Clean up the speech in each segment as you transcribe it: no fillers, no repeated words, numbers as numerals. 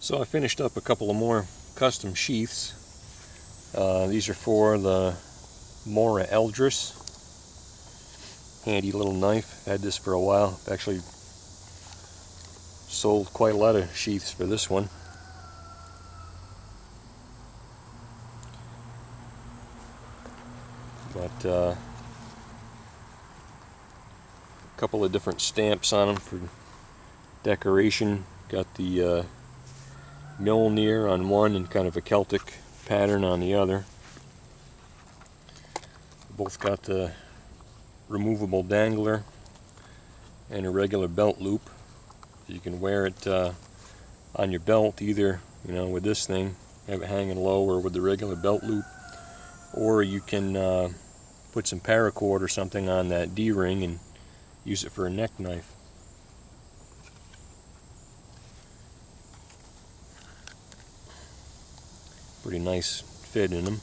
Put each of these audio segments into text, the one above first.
So I finished up a couple of more custom sheaths. These are for the Mora Eldris. Handy little knife. Had this for a while. Actually sold quite a lot of sheaths for this one. But a couple of different stamps on them for decoration. Got the Mjolnir on one and kind of a Celtic pattern on the other. Both got the removable dangler and a regular belt loop. You can wear it on your belt, either with this thing, have it hanging low, or with the regular belt loop, or you can put some paracord or something on that D-ring and use it for a neck knife. Pretty nice fit in them.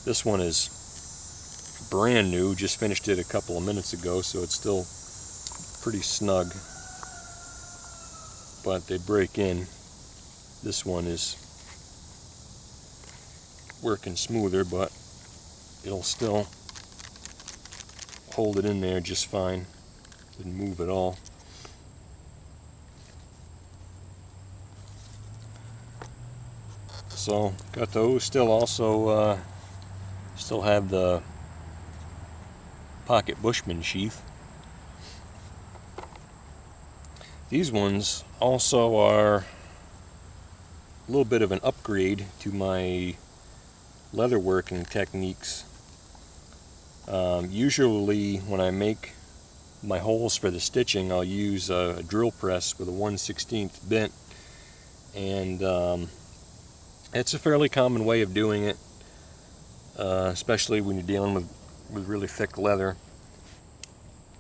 This one is brand new, just finished it a couple of minutes ago, so it's still pretty snug, but they break in. This one is working smoother, but it'll still hold it in there just fine. Didn't move at all. So got those. Still also still have the pocket Bushman sheath. These ones also are a little bit of an upgrade to my leatherworking techniques. Usually when I make my holes for the stitching, I'll use a drill press with a 1/16 bit, and it's a fairly common way of doing it, especially when you're dealing with really thick leather.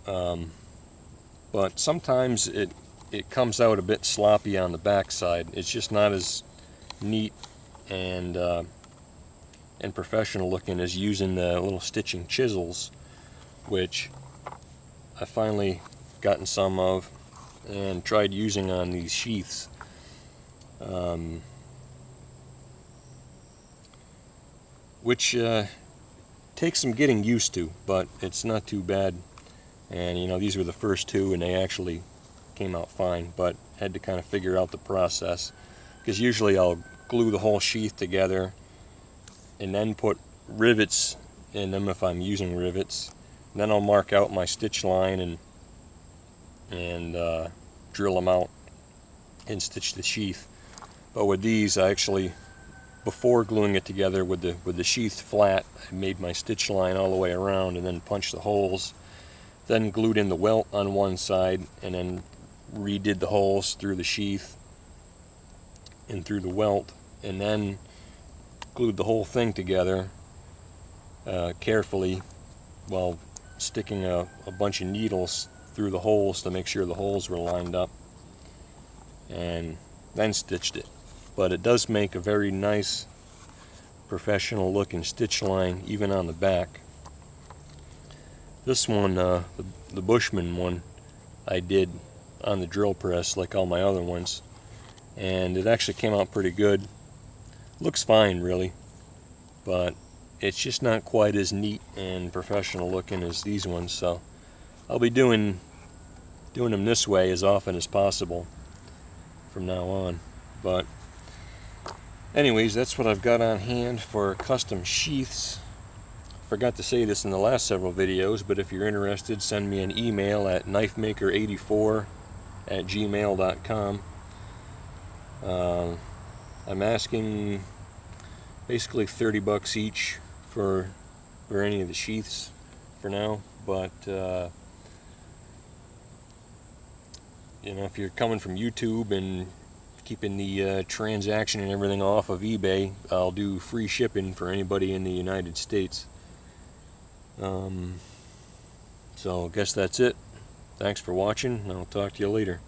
But sometimes it comes out a bit sloppy on the backside. It's just not as neat and professional looking as using the little stitching chisels, which I finally gotten some of and tried using on these sheaths. Which takes some getting used to, but it's not too bad. And these were the first two, and they actually came out fine, but had to kind of figure out the process, because usually I'll glue the whole sheath together and then put rivets in them if I'm using rivets. And then I'll mark out my stitch line and drill them out and stitch the sheath. But with these, I actually, before gluing it together with the sheath flat, I made my stitch line all the way around and then punched the holes, then glued in the welt on one side, and then redid the holes through the sheath and through the welt, and then glued the whole thing together carefully while sticking a bunch of needles through the holes to make sure the holes were lined up, and then stitched it. But it does make a very nice professional looking stitch line even on the back. This one, the Bushman one, I did on the drill press like all my other ones, and it actually came out pretty good. Looks fine really, but it's just not quite as neat and professional looking as these ones, so I'll be doing them this way as often as possible from now on. But anyways, that's what I've got on hand for custom sheaths. Forgot to say this in the last several videos, but if you're interested, send me an email at knifemaker84@gmail.com. I'm asking basically $30 each for any of the sheaths for now, but if you're coming from YouTube and keeping the transaction and everything off of eBay, I'll do free shipping for anybody in the United States. So I guess that's it. Thanks for watching, and I'll talk to you later.